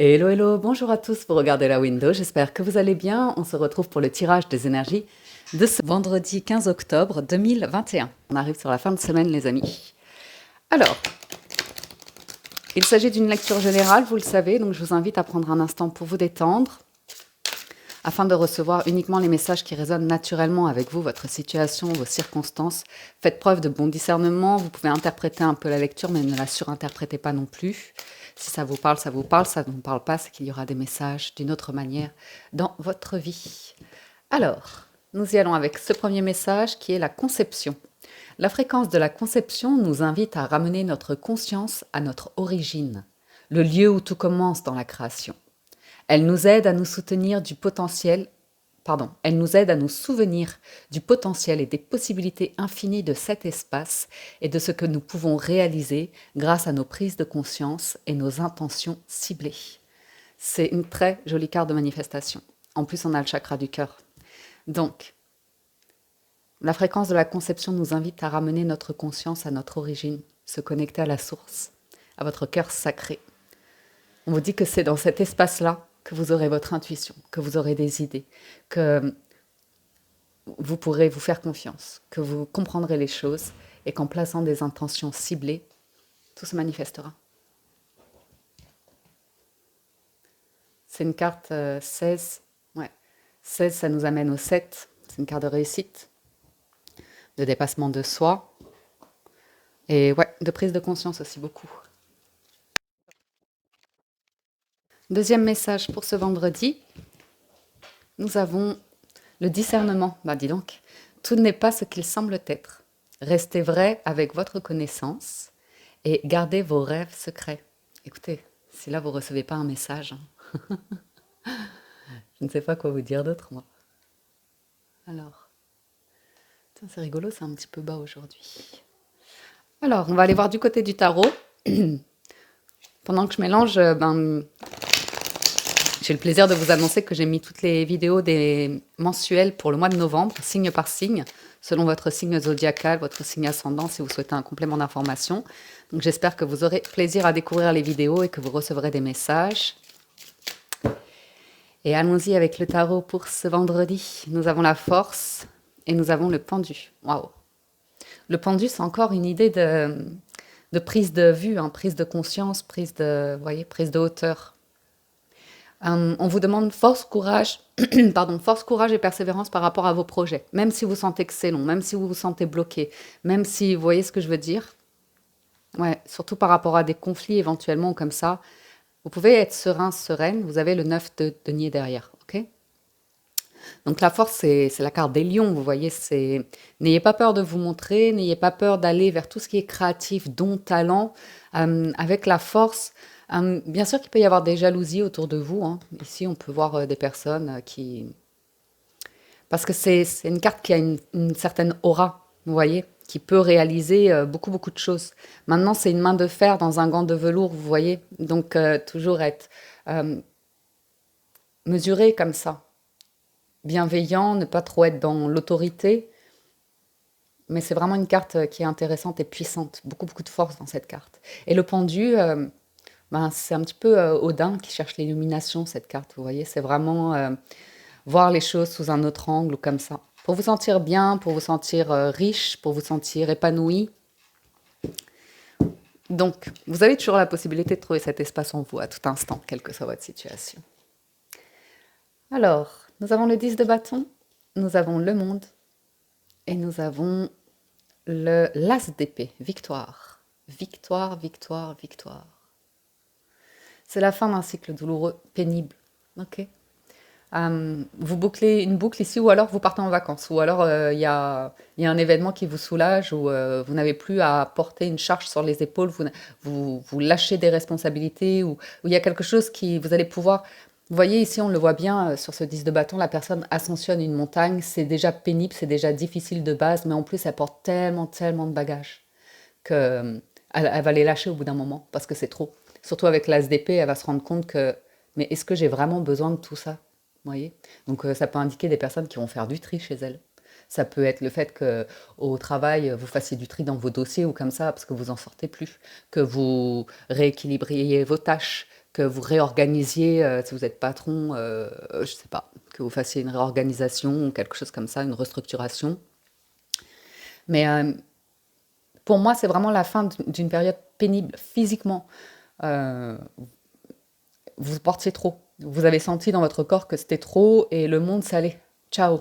Hello, hello, bonjour à tous, vous regardez la window, j'espère que vous allez bien. On se retrouve pour le tirage des énergies de ce vendredi 15 octobre 2021. On arrive sur la fin de semaine, les amis. Alors, il s'agit d'une lecture générale, vous le savez, donc je vous invite à prendre un instant pour vous détendre, afin de recevoir uniquement les messages qui résonnent naturellement avec vous, votre situation, vos circonstances. Faites preuve de bon discernement, vous pouvez interpréter un peu la lecture, mais ne la surinterprétez pas non plus. Si ça vous parle, ça vous parle, ça ne vous parle pas, c'est qu'il y aura des messages d'une autre manière dans votre vie. Alors, nous y allons avec ce premier message qui est la conception. La fréquence de la conception nous invite à ramener notre conscience à notre origine, le lieu où tout commence dans la création. Elle nous aide à nous soutenir du potentiel, elle nous aide à nous souvenir du potentiel et des possibilités infinies de cet espace et de ce que nous pouvons réaliser grâce à nos prises de conscience et nos intentions ciblées. C'est une très jolie carte de manifestation. En plus, on a le chakra du cœur. Donc, la fréquence de la conception nous invite à ramener notre conscience à notre origine, se connecter à la source, à votre cœur sacré. On vous dit que c'est dans cet espace-là que vous aurez votre intuition, que vous aurez des idées, que vous pourrez vous faire confiance, que vous comprendrez les choses et qu'en plaçant des intentions ciblées, tout se manifestera. C'est une carte 16. Ouais. 16, ça nous amène au 7. C'est une carte de réussite, de dépassement de soi et ouais, de prise de conscience aussi beaucoup. Deuxième message pour ce vendredi, nous avons le discernement. Bah dis donc, tout n'est pas ce qu'il semble être. Restez vrai avec votre connaissance et gardez vos rêves secrets. Écoutez, si là vous recevez pas un message, je ne sais pas quoi vous dire d'autre moi. Alors, c'est rigolo, c'est un petit peu bas aujourd'hui. Alors, on va aller voir du côté du tarot. Pendant que je mélange, j'ai le plaisir de vous annoncer que j'ai mis toutes les vidéos des mensuels pour le mois de novembre, signe par signe, selon votre signe zodiacal, votre signe ascendant, si vous souhaitez un complément d'information. Donc j'espère que vous aurez plaisir à découvrir les vidéos et que vous recevrez des messages. Et allons-y avec le tarot pour ce vendredi. Nous avons la force et nous avons le pendu. Waouh! Le pendu, c'est encore une idée de prise de vue, hein, prise de conscience, prise de hauteur. On vous demande force, courage, force, courage et persévérance par rapport à vos projets. Même si vous sentez que c'est long, même si vous vous sentez bloqué, même si vous voyez ce que je veux dire. Ouais, surtout par rapport à des conflits éventuellement comme ça. Vous pouvez être serein, sereine. Vous avez le 9 de denier derrière, ok? Donc la force, c'est la carte des lions, vous voyez. N'ayez pas peur de vous montrer, n'ayez pas peur d'aller vers tout ce qui est créatif, don, talent. Avec la force, bien sûr qu'il peut y avoir des jalousies autour de vous, hein. Ici, on peut voir des personnes qui... Parce que c'est une carte qui a une certaine aura, vous voyez, qui peut réaliser beaucoup, beaucoup de choses. Maintenant, c'est une main de fer dans un gant de velours, vous voyez. Donc, toujours être mesuré comme ça, bienveillant, ne pas trop être dans l'autorité. Mais c'est vraiment une carte qui est intéressante et puissante. Beaucoup, beaucoup de force dans cette carte. Et le pendu, c'est un petit peu Odin qui cherche l'illumination, cette carte, vous voyez. C'est vraiment voir les choses sous un autre angle ou comme ça. Pour vous sentir bien, pour vous sentir riche, pour vous sentir épanoui. Donc, vous avez toujours la possibilité de trouver cet espace en vous à tout instant, quelle que soit votre situation. Alors, nous avons le 10 de bâton, nous avons le monde et nous avons l'as d'épée, victoire. Victoire, victoire, victoire. C'est la fin d'un cycle douloureux, pénible. Ok. Vous bouclez une boucle ici ou alors vous partez en vacances ou alors il y a un événement qui vous soulage ou vous n'avez plus à porter une charge sur les épaules, vous lâchez des responsabilités ou il y a quelque chose qui vous allez pouvoir... Vous voyez ici, on le voit bien sur ce 10 de bâton, la personne ascensionne une montagne, c'est déjà pénible, c'est déjà difficile de base, mais en plus elle porte tellement, tellement de bagages que elle va les lâcher au bout d'un moment parce que c'est trop. Surtout avec l'as d'épée, elle va se rendre compte que mais est-ce que j'ai vraiment besoin de tout ça? Vous voyez? Donc ça peut indiquer des personnes qui vont faire du tri chez elles. Ça peut être le fait que au travail, vous fassiez du tri dans vos dossiers ou comme ça parce que vous en sortez plus, que vous rééquilibriez vos tâches, que vous réorganisiez, si vous êtes patron, je sais pas, que vous fassiez une réorganisation ou quelque chose comme ça, une restructuration. Mais pour moi, c'est vraiment la fin d'une période pénible physiquement. Euh, vous vous portiez trop. Vous avez senti dans votre corps que c'était trop et le monde s'allait. Ciao.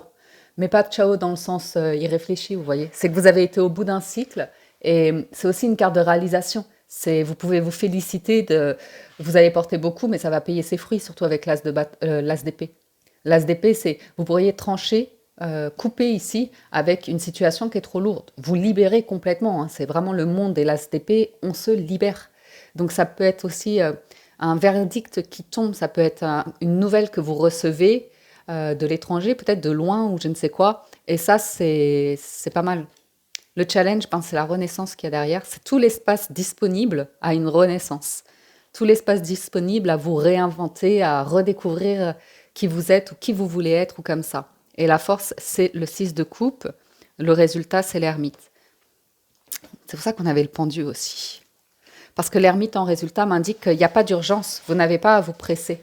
Mais pas ciao dans le sens irréfléchi, vous voyez. C'est que vous avez été au bout d'un cycle et c'est aussi une carte de réalisation. C'est, vous pouvez vous féliciter de, vous allez porter beaucoup, mais ça va payer ses fruits, surtout avec l'as d'épée. L'as d'épée, c'est, vous pourriez trancher, couper ici avec une situation qui est trop lourde. Vous libérez complètement, hein. C'est vraiment le monde et l'as d'épée, on se libère. Donc ça peut être aussi un verdict qui tombe, ça peut être une nouvelle que vous recevez de l'étranger, peut-être de loin ou je ne sais quoi. Et ça, c'est pas mal. Le challenge, je pense, c'est la renaissance qu'il y a derrière. C'est tout l'espace disponible à une renaissance. Tout l'espace disponible à vous réinventer, à redécouvrir qui vous êtes ou qui vous voulez être ou comme ça. Et la force, c'est le 6 de coupe. Le résultat, c'est l'ermite. C'est pour ça qu'on avait le pendu aussi. Parce que l'ermite, en résultat, m'indique qu'il n'y a pas d'urgence. Vous n'avez pas à vous presser.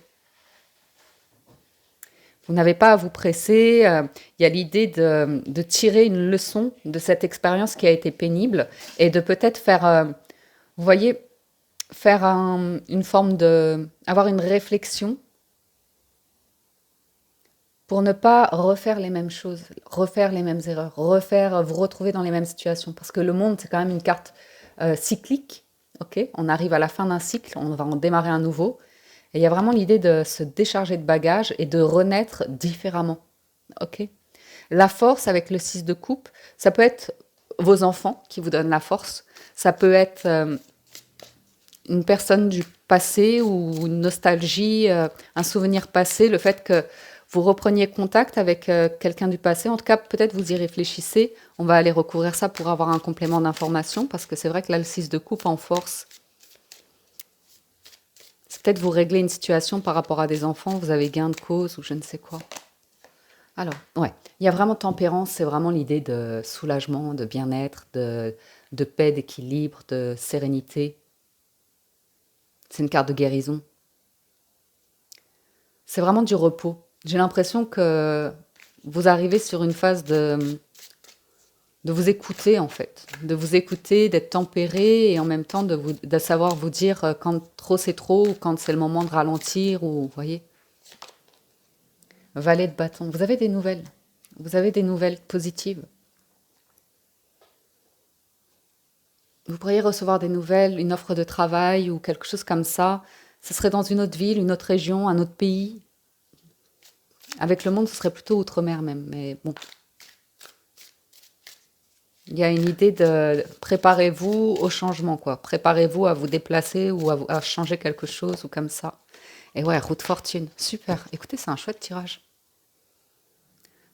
Vous n'avez pas à vous presser. Il y a l'idée de tirer une leçon de cette expérience qui a été pénible et de peut-être faire, vous voyez, faire une forme de, avoir une réflexion pour ne pas refaire les mêmes choses, refaire les mêmes erreurs, refaire, vous retrouver dans les mêmes situations. Parce que le monde, c'est quand même une carte cyclique. Ok, on arrive à la fin d'un cycle, on va en démarrer un nouveau. Et il y a vraiment l'idée de se décharger de bagages et de renaître différemment. Ok. La force avec le 6 de coupe, ça peut être vos enfants qui vous donnent la force. Ça peut être une personne du passé ou une nostalgie, un souvenir passé, le fait que vous repreniez contact avec quelqu'un du passé. En tout cas, peut-être vous y réfléchissez. On va aller recouvrir ça pour avoir un complément d'information parce que c'est vrai que là, le 6 de coupe en force, c'est peut-être vous régler une situation par rapport à des enfants, vous avez gain de cause ou je ne sais quoi. Alors, ouais, il y a vraiment tempérance, c'est vraiment l'idée de soulagement, de bien-être, de paix, d'équilibre, de sérénité. C'est une carte de guérison. C'est vraiment du repos. J'ai l'impression que vous arrivez sur une phase de vous écouter en fait, de vous écouter, d'être tempéré et en même temps de savoir vous dire quand trop c'est trop ou quand c'est le moment de ralentir ou vous voyez. Valet de bâton, vous avez des nouvelles positives. Vous pourriez recevoir des nouvelles, une offre de travail ou quelque chose comme ça. Ce serait dans une autre ville, une autre région, un autre pays. Avec le monde, ce serait plutôt outre-mer même, mais bon. Il y a une idée de préparez-vous au changement, quoi. Préparez-vous à vous déplacer ou à changer quelque chose ou comme ça. Et ouais, roue de fortune, super. Écoutez, c'est un chouette tirage.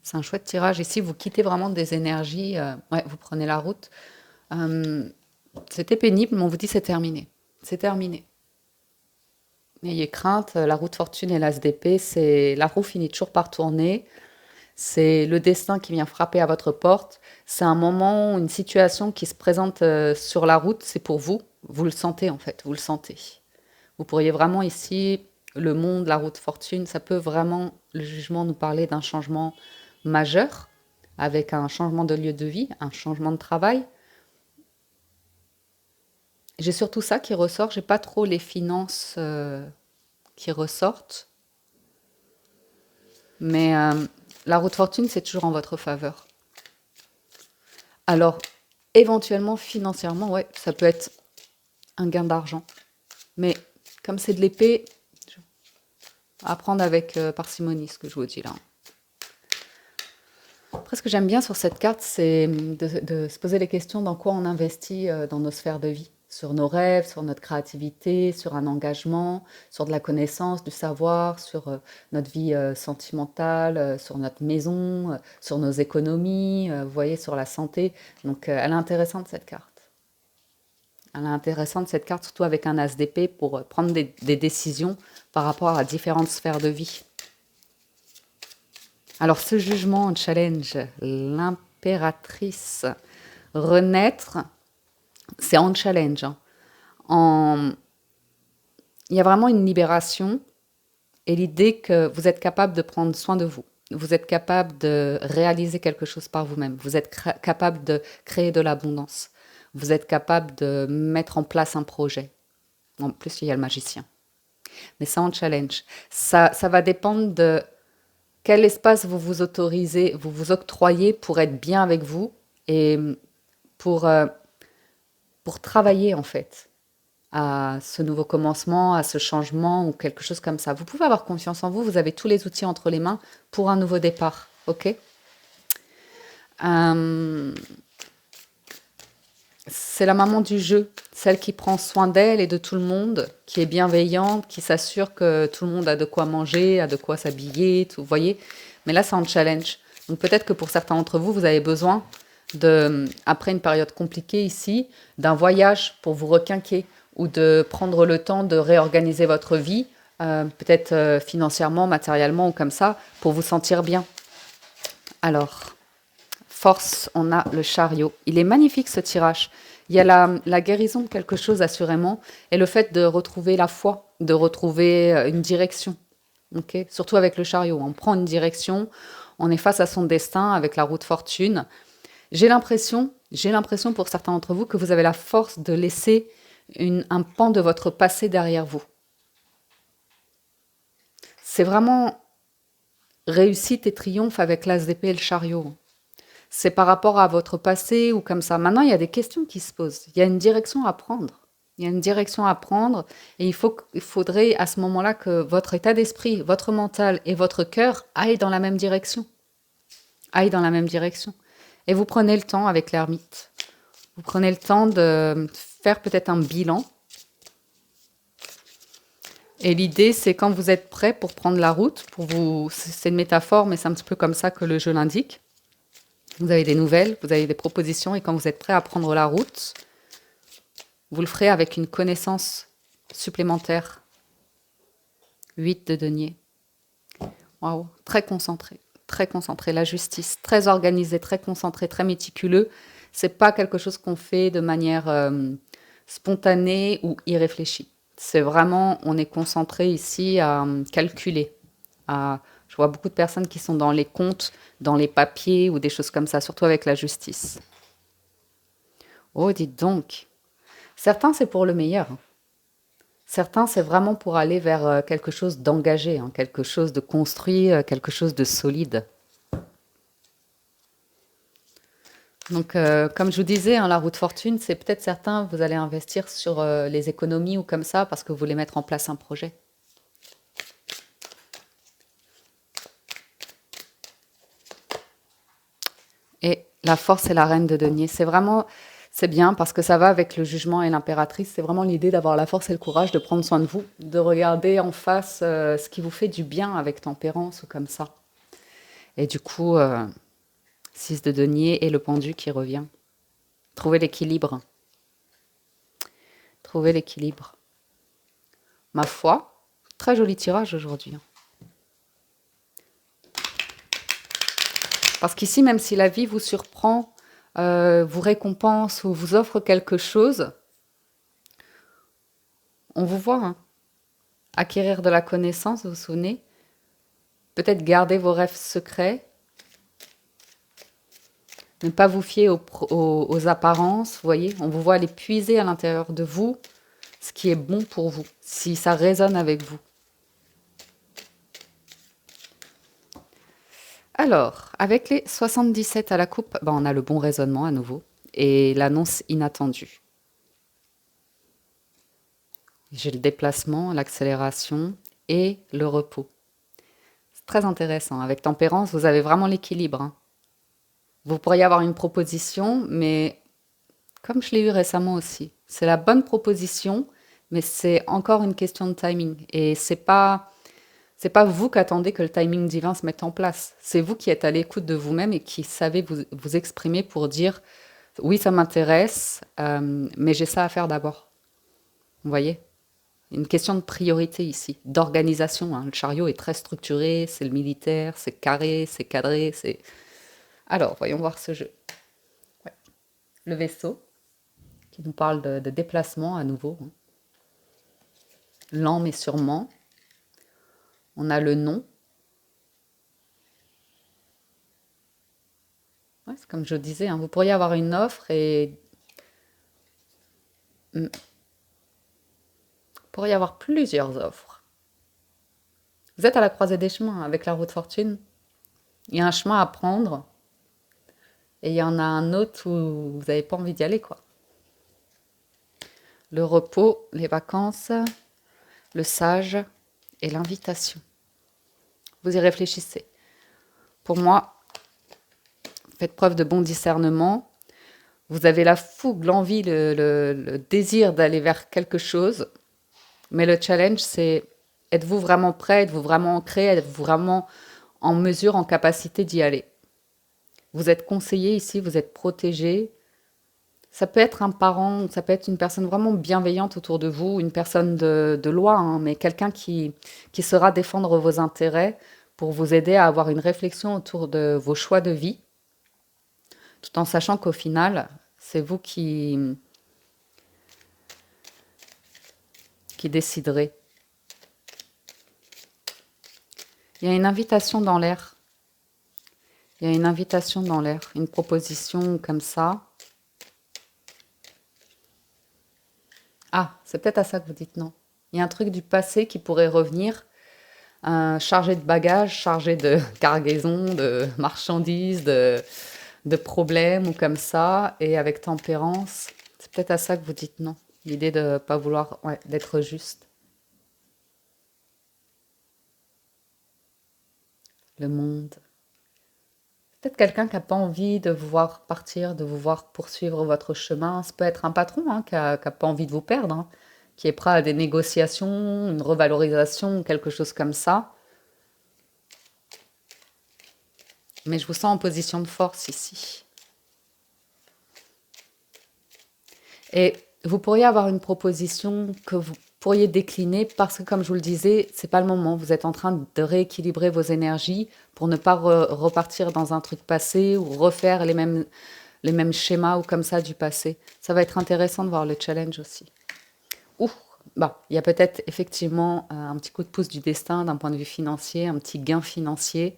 C'est un chouette tirage. Ici, vous quittez vraiment des énergies. Ouais, vous prenez la route. Euh, C'était pénible, mais on vous dit c'est terminé. C'est terminé. N'ayez crainte, la roue de fortune et l'as d'épée, c'est la roue finit toujours par tourner. C'est le destin qui vient frapper à votre porte. C'est un moment, une situation qui se présente sur la route, c'est pour vous. Vous le sentez en fait, vous le sentez. Vous pourriez vraiment ici, le monde, la route fortune, ça peut vraiment, le jugement, nous parler d'un changement majeur, avec un changement de lieu de vie, un changement de travail. J'ai surtout ça qui ressort, j'ai pas trop les finances qui ressortent, mais la route fortune, c'est toujours en votre faveur. Alors, éventuellement, financièrement, ouais, ça peut être un gain d'argent. Mais comme c'est de l'épée, à prendre avec parcimonie, ce que je vous dis là. Après, ce que j'aime bien sur cette carte, c'est de se poser les questions dans quoi on investit dans nos sphères de vie. Sur nos rêves, sur notre créativité, sur un engagement, sur de la connaissance, du savoir, sur notre vie sentimentale, sur notre maison, sur nos économies, vous voyez, sur la santé. Donc, elle est intéressante cette carte. Elle est intéressante cette carte, surtout avec un as d'épée pour prendre des décisions par rapport à différentes sphères de vie. Alors, ce jugement en challenge, l'impératrice, renaître, c'est en challenge, hein. En... il y a vraiment une libération et l'idée que vous êtes capable de prendre soin de vous. Vous êtes capable de réaliser quelque chose par vous-même. Vous êtes capable de créer de l'abondance. Vous êtes capable de mettre en place un projet. En plus, il y a le magicien. Mais ça, en challenge. Ça va dépendre de quel espace vous vous autorisez, vous vous octroyez pour être bien avec vous et pour, euh, pour travailler, en fait, à ce nouveau commencement, à ce changement ou quelque chose comme ça. Vous pouvez avoir confiance en vous, vous avez tous les outils entre les mains pour un nouveau départ, ok? Euh, c'est la maman du jeu, celle qui prend soin d'elle et de tout le monde, qui est bienveillante, qui s'assure que tout le monde a de quoi manger, a de quoi s'habiller, tout, vous voyez? Mais là, c'est un challenge. Donc peut-être que pour certains d'entre vous, vous avez besoin après une période compliquée ici, d'un voyage pour vous requinquer ou de prendre le temps de réorganiser votre vie, peut-être financièrement, matériellement ou comme ça, pour vous sentir bien. Alors, force, on a le chariot. Il est magnifique ce tirage. Il y a la guérison de quelque chose assurément et le fait de retrouver la foi, de retrouver une direction. Okay, surtout avec le chariot, on prend une direction, on est face à son destin avec la roue de fortune. J'ai l'impression pour certains d'entre vous que vous avez la force de laisser un pan de votre passé derrière vous. C'est vraiment réussite et triomphe avec l'as d'épée et le chariot. C'est par rapport à votre passé ou comme ça. Maintenant, il y a des questions qui se posent. Il y a une direction à prendre. Il y a une direction à prendre et il faudrait à ce moment-là que votre état d'esprit, votre mental et votre cœur aillent dans la même direction. Aillent dans la même direction. Et vous prenez le temps avec l'ermite. Vous prenez le temps de faire peut-être un bilan. Et l'idée, c'est quand vous êtes prêt pour prendre la route, c'est une métaphore, mais c'est un petit peu comme ça que le jeu l'indique. Vous avez des nouvelles, vous avez des propositions, et quand vous êtes prêt à prendre la route, vous le ferez avec une connaissance supplémentaire. 8 de denier. Waouh, très concentré. Très concentré, la justice, très organisé, très concentré, très méticuleux. C'est pas quelque chose qu'on fait de manière spontanée ou irréfléchie. C'est vraiment, on est concentré ici à calculer. Je vois beaucoup de personnes qui sont dans les comptes, dans les papiers ou des choses comme ça, surtout avec la justice. Oh, dites donc. Certains, c'est pour le meilleur. Certains, c'est vraiment pour aller vers quelque chose d'engagé, hein, quelque chose de construit, quelque chose de solide. Donc, comme je vous disais, hein, la roue de fortune, c'est peut-être certains, vous allez investir sur les économies ou comme ça parce que vous voulez mettre en place un projet. Et la force et la reine de denier, c'est bien parce que ça va avec le jugement et l'impératrice. C'est vraiment l'idée d'avoir la force et le courage de prendre soin de vous, de regarder en face ce qui vous fait du bien avec tempérance ou comme ça. Et du coup, 6 de denier et le pendu qui revient. Trouver l'équilibre. Trouver l'équilibre. Ma foi, très joli tirage aujourd'hui. Parce qu'ici, même si la vie vous surprend, vous récompense ou vous offre quelque chose, on vous voit, hein. Acquérir de la connaissance, vous vous souvenez? Peut-être garder vos rêves secrets, ne pas vous fier aux apparences, vous voyez? On vous voit aller puiser à l'intérieur de vous ce qui est bon pour vous, si ça résonne avec vous. Alors, avec les 77 à la coupe, ben on a le bon raisonnement à nouveau et l'annonce inattendue. J'ai le déplacement, l'accélération et le repos. C'est très intéressant. Avec tempérance, vous avez vraiment l'équilibre, hein. Vous pourriez avoir une proposition, mais comme je l'ai eu récemment aussi, c'est la bonne proposition, mais c'est encore une question de timing. Et c'est pas vous qui attendez que le timing divin se mette en place. C'est vous qui êtes à l'écoute de vous-même et qui savez vous exprimer pour dire oui, ça m'intéresse, mais j'ai ça à faire d'abord. Vous voyez? Une question de priorité ici, d'organisation, hein. Le chariot est très structuré, c'est le militaire, c'est carré, c'est cadré, c'est... Alors, voyons voir ce jeu. Ouais. Le vaisseau, qui nous parle de déplacement à nouveau, hein. lent mais sûrement. On a le non. Ouais, c'est comme je disais, hein, vous pourriez avoir une offre et vous pourriez avoir plusieurs offres. Vous êtes à la croisée des chemins avec la roue de fortune. Il y a un chemin à prendre et il y en a un autre où vous n'avez pas envie d'y aller, quoi. Le repos, les vacances, le sage et l'invitation. Vous y réfléchissez. Pour moi, faites preuve de bon discernement. Vous avez la fougue, l'envie, le désir d'aller vers quelque chose. Mais le challenge, c'est êtes-vous vraiment prêt, êtes-vous vraiment ancré, êtes-vous vraiment en mesure, en capacité d'y aller. Vous êtes conseillé ici, vous êtes protégé. Ça peut être un parent, ça peut être une personne vraiment bienveillante autour de vous, une personne de loi, hein, mais quelqu'un qui saura défendre vos intérêts pour vous aider à avoir une réflexion autour de vos choix de vie, tout en sachant qu'au final, c'est vous qui déciderez. Il y a une invitation dans l'air. Il y a une invitation dans l'air, une proposition comme ça. Ah, c'est peut-être à ça que vous dites non. Il y a un truc du passé qui pourrait revenir, chargé de bagages, chargé de cargaison, de marchandises, de problèmes ou comme ça, et avec tempérance. C'est peut-être à ça que vous dites non. L'idée de ne pas vouloir, ouais, d'être juste. Le monde. Peut-être quelqu'un qui n'a pas envie de vous voir partir, de vous voir poursuivre votre chemin. Ça peut être un patron, hein, qui n'a pas envie de vous perdre, hein, qui est prêt à des négociations, une revalorisation, quelque chose comme ça. Mais je vous sens en position de force ici. Et vous pourriez avoir une proposition que vous pourriez décliner parce que, comme je vous le disais, c'est pas le moment. Vous êtes en train de rééquilibrer vos énergies pour ne pas repartir dans un truc passé ou refaire les mêmes schémas ou comme ça du passé. Ça va être intéressant de voir le challenge aussi. Ouh, bah, il y a peut-être effectivement un petit coup de pouce du destin d'un point de vue financier, un petit gain financier.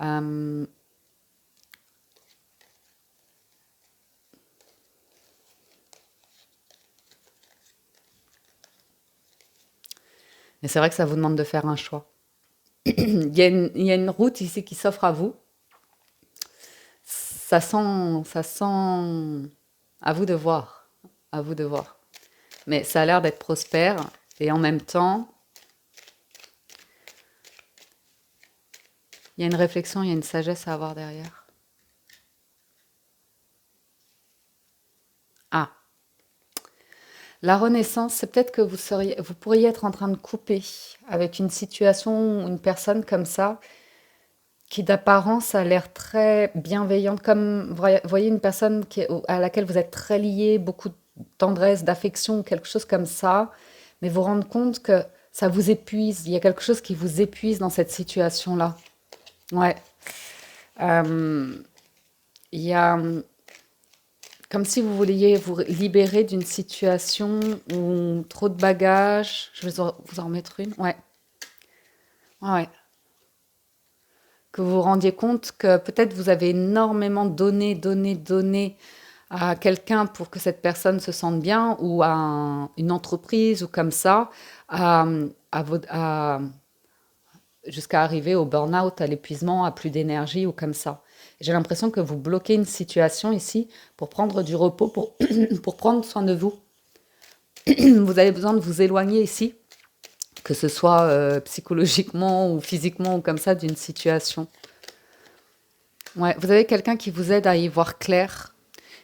Euh, et c'est vrai que ça vous demande de faire un choix. Il y a une route ici qui s'offre à vous. Ça sent à vous de voir, à vous de voir. Mais ça a l'air d'être prospère et en même temps, il y a une réflexion, il y a une sagesse à avoir derrière. Ah, la renaissance, c'est peut-être que vous pourriez être en train de couper avec une situation, une personne comme ça, qui d'apparence a l'air très bienveillante, comme vous voyez une personne à laquelle vous êtes très lié, beaucoup de tendresse, d'affection, quelque chose comme ça, mais vous rendre compte que ça vous épuise, il y a quelque chose qui vous épuise dans cette situation-là. Ouais. Euh, il y a comme si vous vouliez vous libérer d'une situation où trop de bagages. Je vais vous en remettre une. Ouais. Ouais, ouais. Que vous vous rendiez compte que peut-être vous avez énormément donné à quelqu'un pour que cette personne se sente bien ou à une entreprise ou comme ça, à, jusqu'à arriver au burn-out, à l'épuisement, à plus d'énergie ou comme ça. J'ai l'impression que vous bloquez une situation ici pour prendre du repos, pour prendre soin de vous. Vous avez besoin de vous éloigner ici, que ce soit psychologiquement ou physiquement ou comme ça, d'une situation. Ouais, vous avez quelqu'un qui vous aide à y voir clair,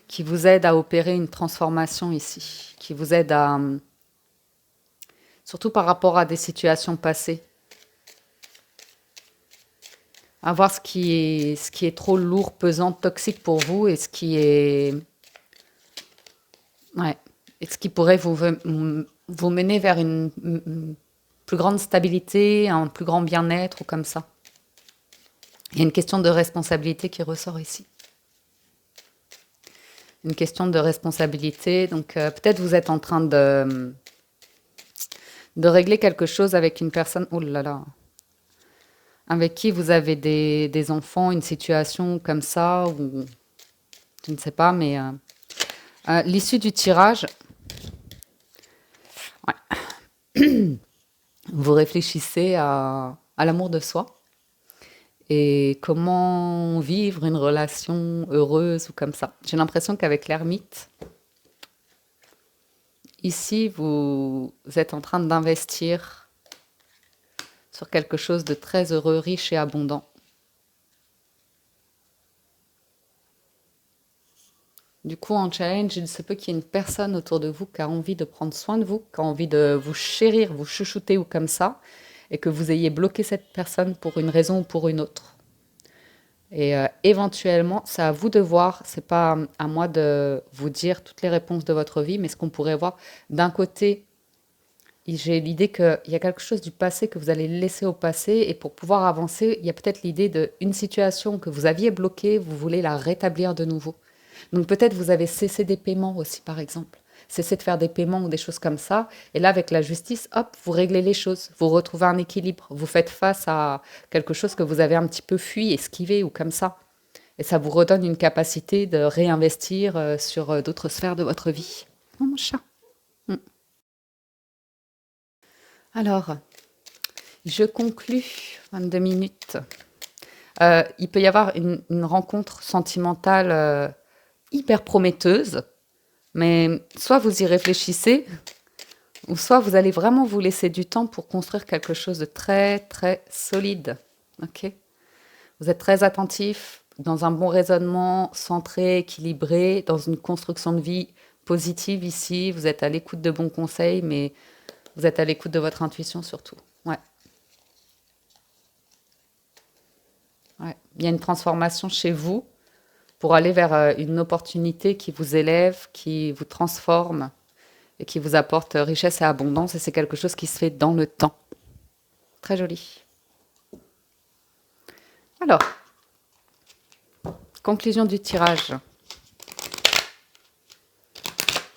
qui vous aide à opérer une transformation ici, qui vous aide à, surtout par rapport à des situations passées, à voir ce qui est trop lourd, pesant, toxique pour vous et ce qui est, ouais, et ce qui pourrait vous mener vers une plus grande stabilité, un plus grand bien-être ou comme ça. Il y a une question de responsabilité qui ressort ici. Une question de responsabilité. Donc peut-être vous êtes en train de régler quelque chose avec une personne, oh là là, avec qui vous avez des enfants, une situation comme ça, ou je ne sais pas, mais l'issue du tirage, ouais, vous réfléchissez à l'amour de soi et comment vivre une relation heureuse ou comme ça. J'ai l'impression qu'avec l'ermite, ici, vous êtes en train d'investir sur quelque chose de très heureux, riche et abondant. Du coup, en challenge, il se peut qu'il y ait une personne autour de vous qui a envie de prendre soin de vous, qui a envie de vous chérir, vous chouchouter ou comme ça, et que vous ayez bloqué cette personne pour une raison ou pour une autre. Et éventuellement, c'est à vous de voir, c'est pas à moi de vous dire toutes les réponses de votre vie, mais ce qu'on pourrait voir d'un côté, j'ai l'idée qu'il y a quelque chose du passé que vous allez laisser au passé, et pour pouvoir avancer, il y a peut-être l'idée d'une situation que vous aviez bloquée, vous voulez la rétablir de nouveau. Donc peut-être vous avez cessé des paiements aussi, par exemple. Cessé de faire des paiements ou des choses comme ça. Et là, avec la justice, hop, vous réglez les choses. Vous retrouvez un équilibre. Vous faites face à quelque chose que vous avez un petit peu fui, esquivé ou comme ça. Et ça vous redonne une capacité de réinvestir sur d'autres sphères de votre vie. Oh, mon chat. Mm. Alors, je conclus 22 minutes. Il peut y avoir une rencontre sentimentale hyper prometteuse, mais soit vous y réfléchissez, ou soit vous allez vraiment vous laisser du temps pour construire quelque chose de très, très solide. Ok? Vous êtes très attentif, dans un bon raisonnement, centré, équilibré, dans une construction de vie positive ici. Vous êtes à l'écoute de bons conseils, mais vous êtes à l'écoute de votre intuition surtout. Ouais, ouais. Il y a une transformation chez vous pour aller vers une opportunité qui vous élève, qui vous transforme et qui vous apporte richesse et abondance. Et c'est quelque chose qui se fait dans le temps. Très joli. Alors, conclusion du tirage.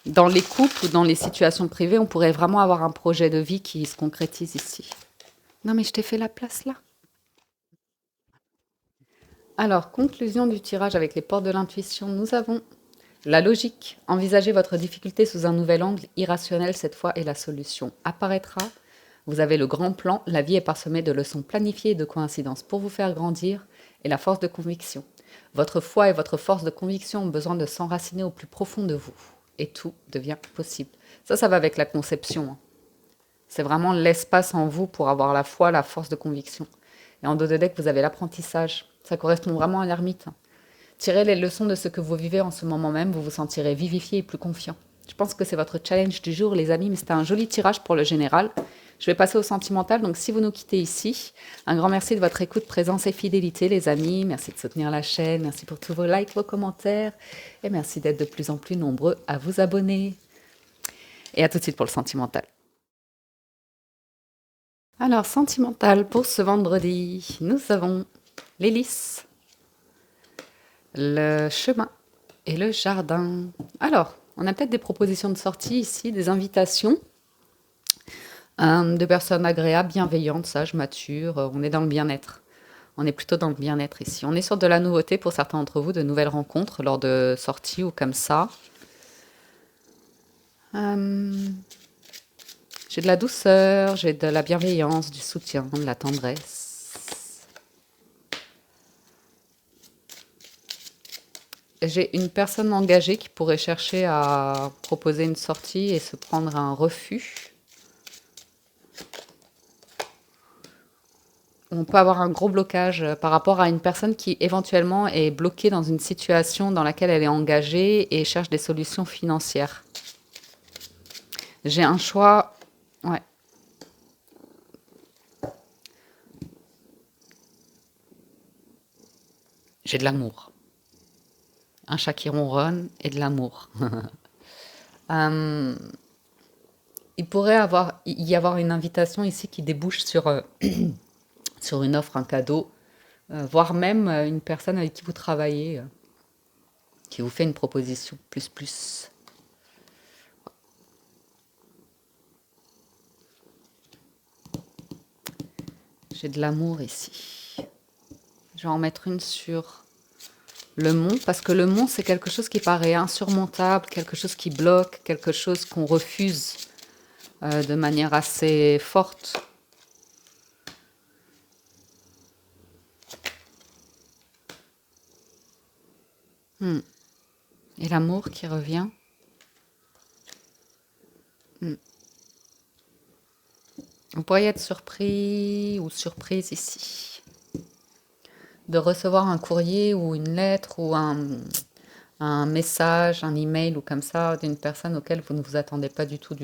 Dans les couples ou dans les situations privées, on pourrait vraiment avoir un projet de vie qui se concrétise ici. Non, mais je t'ai fait la place là. Alors, conclusion du tirage avec les portes de l'intuition, nous avons la logique. Envisagez votre difficulté sous un nouvel angle irrationnel cette fois et la solution apparaîtra. Vous avez le grand plan, la vie est parsemée de leçons planifiées et de coïncidences pour vous faire grandir et la force de conviction. Votre foi et votre force de conviction ont besoin de s'enraciner au plus profond de vous et tout devient possible. Ça va avec la conception. C'est vraiment l'espace en vous pour avoir la foi, la force de conviction. Et en dos de deck, vous avez l'apprentissage. Ça correspond vraiment à l'ermite. Tirez les leçons de ce que vous vivez en ce moment même, vous vous sentirez vivifié et plus confiant. Je pense que c'est votre challenge du jour, les amis, mais c'était un joli tirage pour le général. Je vais passer au sentimental, donc si vous nous quittez ici, un grand merci de votre écoute, présence et fidélité, les amis. Merci de soutenir la chaîne, merci pour tous vos likes, vos commentaires, et merci d'être de plus en plus nombreux à vous abonner. Et à tout de suite pour le sentimental. Alors, sentimental pour ce vendredi, nous avons l'hélice, le chemin et le jardin. Alors, on a peut-être des propositions de sortie ici, des invitations de personnes agréables, bienveillantes, sages, matures. On est dans le bien-être. On est plutôt dans le bien-être ici. On est sur de la nouveauté pour certains d'entre vous, de nouvelles rencontres lors de sorties ou comme ça. J'ai de la douceur, j'ai de la bienveillance, du soutien, de la tendresse. J'ai une personne engagée qui pourrait chercher à proposer une sortie et se prendre un refus. On peut avoir un gros blocage par rapport à une personne qui éventuellement est bloquée dans une situation dans laquelle elle est engagée et cherche des solutions financières. J'ai un choix... Ouais. J'ai de l'amour. Un chat qui ronronne et de l'amour. Il pourrait y avoir une invitation ici qui débouche sur, sur une offre, un cadeau, voire même une personne avec qui vous travaillez, qui vous fait une proposition, plus. J'ai de l'amour ici. Je vais en mettre une sur le mont, parce que le mont, c'est quelque chose qui paraît insurmontable, quelque chose qui bloque, quelque chose qu'on refuse de manière assez forte. Et l'amour qui revient. Vous pourriez être surpris ou surprise ici de recevoir un courrier ou une lettre ou un message, un email ou comme ça d'une personne auquel vous ne vous attendez pas du tout,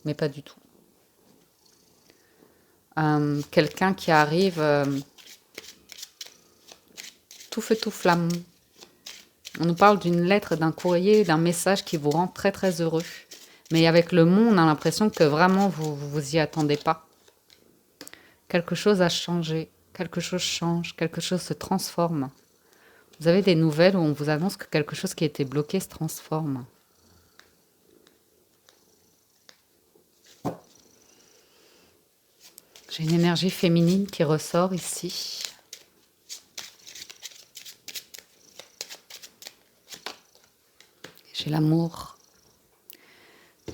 mais pas du tout. Quelqu'un qui arrive tout feu tout flamme. On nous parle d'une lettre, d'un courrier, d'un message qui vous rend très très heureux. Mais avec le mot, on a l'impression que vraiment vous y attendez pas. Quelque chose a changé, quelque chose change, quelque chose se transforme. Vous avez des nouvelles où on vous annonce que quelque chose qui était bloqué se transforme. J'ai une énergie féminine qui ressort ici. J'ai l'amour.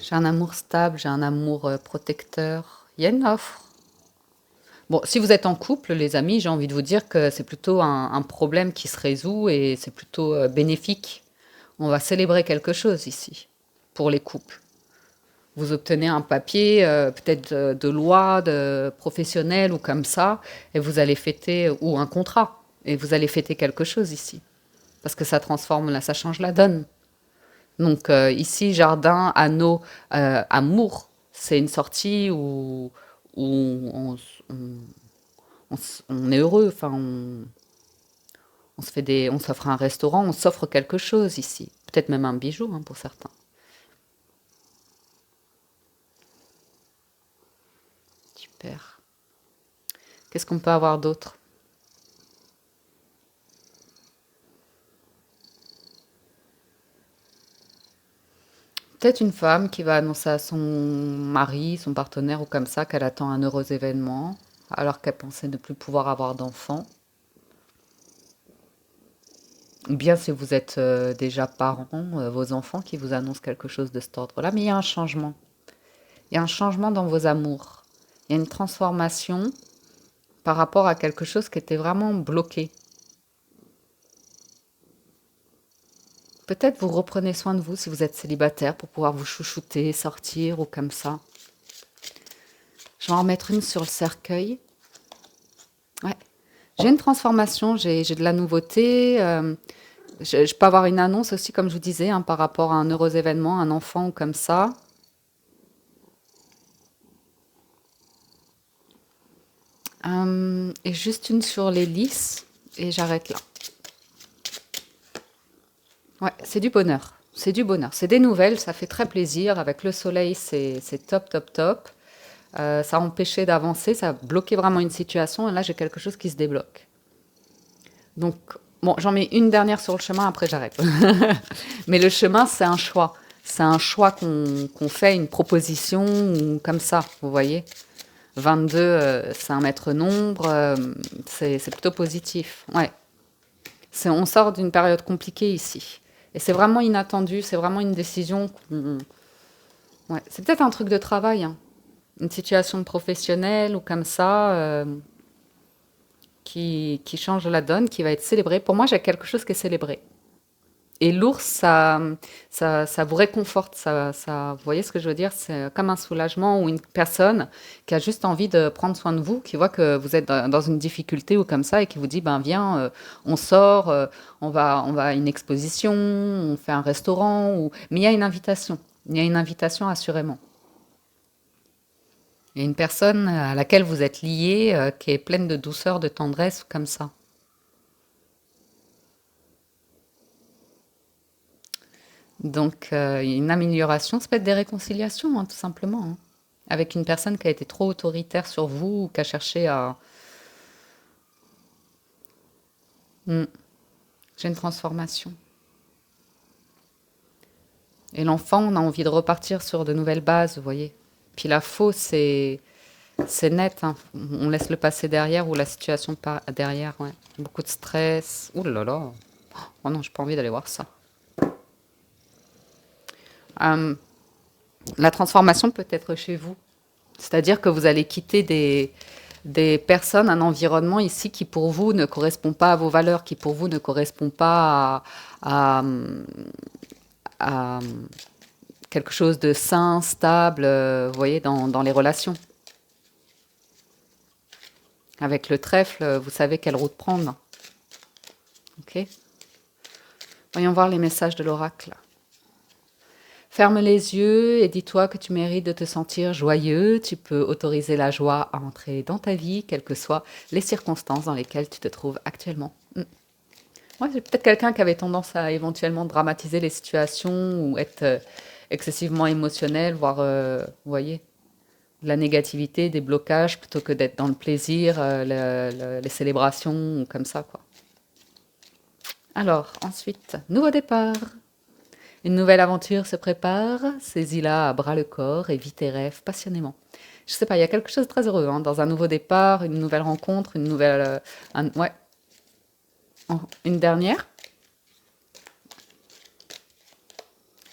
J'ai un amour stable, j'ai un amour protecteur. Il y a une offre. Bon, si vous êtes en couple, les amis, j'ai envie de vous dire que c'est plutôt un problème qui se résout et c'est plutôt bénéfique. On va célébrer quelque chose ici, pour les couples. Vous obtenez un papier, peut-être de loi, de professionnel ou comme ça, et vous allez fêter, ou un contrat, et vous allez fêter quelque chose ici. Parce que ça transforme, là, ça change la donne. Donc ici, jardin, anneau, amour, c'est une sortie où on est heureux, enfin, on s'offre un restaurant, on s'offre quelque chose ici. Peut-être même un bijou hein, pour certains. Super. Qu'est-ce qu'on peut avoir d'autre? Peut-être une femme qui va annoncer à son mari, son partenaire ou comme ça, qu'elle attend un heureux événement, alors qu'elle pensait ne plus pouvoir avoir d'enfant. Ou bien si vous êtes déjà parents, vos enfants qui vous annoncent quelque chose de cet ordre-là. Mais il y a un changement. Il y a un changement dans vos amours. Il y a une transformation par rapport à quelque chose qui était vraiment bloqué. Peut-être vous reprenez soin de vous si vous êtes célibataire pour pouvoir vous chouchouter, sortir ou comme ça. Je vais en remettre une sur le cercueil. Ouais. J'ai une transformation, j'ai de la nouveauté. Je peux avoir une annonce aussi, comme je vous disais, hein, par rapport à un heureux événement, un enfant ou comme ça. Et juste une sur les lys, et j'arrête là. Ouais, c'est du bonheur. C'est du bonheur. C'est des nouvelles, ça fait très plaisir. Avec le soleil, c'est top, top, top. Ça a empêché d'avancer, ça a bloqué vraiment une situation, et là, j'ai quelque chose qui se débloque. Donc, bon, j'en mets une dernière sur le chemin, après j'arrête. Mais le chemin, c'est un choix. C'est un choix qu'on fait, une proposition, ou comme ça, vous voyez. 22, c'est un maître nombre, c'est plutôt positif. Ouais. On sort d'une période compliquée ici. Et c'est vraiment inattendu, c'est vraiment une décision. Ouais. C'est peut-être un truc de travail, hein. Une situation professionnelle ou comme ça, qui change la donne, qui va être célébrée. Pour moi, j'ai quelque chose qui est célébré. Et l'ours, ça vous réconforte, vous voyez ce que je veux dire? C'est comme un soulagement ou une personne qui a juste envie de prendre soin de vous, qui voit que vous êtes dans une difficulté ou comme ça et qui vous dit, ben viens, on sort, on va à une exposition, on fait un restaurant, mais il y a une invitation. Il y a une invitation assurément. Il y a une personne à laquelle vous êtes lié, qui est pleine de douceur, de tendresse, comme ça. Donc, une amélioration, ça peut être des réconciliations, hein, tout simplement, hein, avec une personne qui a été trop autoritaire sur vous ou qui a cherché à... Hmm, j'ai une transformation. Et l'enfant, on a envie de repartir sur de nouvelles bases, vous voyez. Puis la faux, c'est... C'est net, hein. On laisse le passé derrière ou la situation derrière, ouais. Beaucoup de stress. Ouh là là. Oh non, j'ai pas envie d'aller voir ça. Euh, la transformation peut être chez vous. C'est-à-dire que vous allez quitter des personnes, un environnement ici qui pour vous ne correspond pas à vos valeurs, qui pour vous ne correspond pas à, à quelque chose de sain, stable, vous voyez, dans les relations. Avec le trèfle, vous savez quelle route prendre. Ok. Voyons voir les messages de l'oracle. Ferme les yeux et dis-toi que tu mérites de te sentir joyeux. Tu peux autoriser la joie à entrer dans ta vie, quelles que soient les circonstances dans lesquelles tu te trouves actuellement. Ouais, c'est peut-être quelqu'un qui avait tendance à éventuellement dramatiser les situations ou être excessivement émotionnel, voire, vous voyez, de la négativité, des blocages, plutôt que d'être dans le plaisir, les célébrations, ou comme ça, quoi. Alors, ensuite, nouveau départ. Une nouvelle aventure se prépare, saisis-la à bras le corps et vis tes rêves passionnément. Je sais pas, il y a quelque chose de très heureux hein, dans un nouveau départ, une nouvelle rencontre, une nouvelle... ouais, une dernière.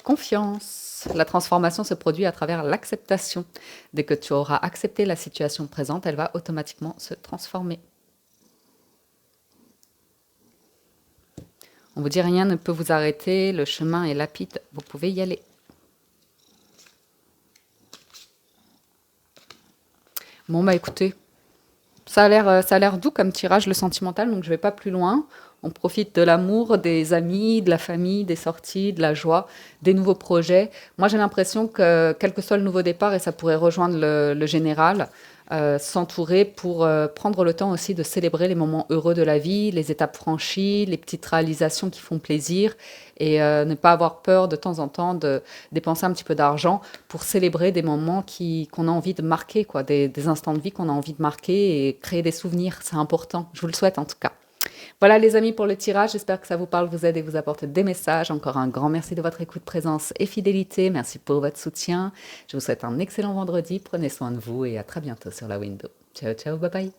Confiance. La transformation se produit à travers l'acceptation. Dès que tu auras accepté la situation présente, elle va automatiquement se transformer. On vous dit rien ne peut vous arrêter, le chemin est lapide, vous pouvez y aller. Bon bah écoutez, ça a l'air doux comme tirage, le sentimental, donc je vais pas plus loin. On profite de l'amour, des amis, de la famille, des sorties, de la joie, des nouveaux projets. Moi, j'ai l'impression que, quel que soit le nouveau départ, et ça pourrait rejoindre le général, s'entourer pour prendre le temps aussi de célébrer les moments heureux de la vie, les étapes franchies, les petites réalisations qui font plaisir, et ne pas avoir peur de temps en temps de dépenser un petit peu d'argent pour célébrer des moments qu'on a envie de marquer, quoi, des instants de vie qu'on a envie de marquer et créer des souvenirs. C'est important. Je vous le souhaite en tout cas. Voilà les amis pour le tirage, j'espère que ça vous parle, vous aide et vous apporte des messages. Encore un grand merci de votre écoute, présence et fidélité. Merci pour votre soutien. Je vous souhaite un excellent vendredi, prenez soin de vous et à très bientôt sur la window. Ciao, ciao, bye bye.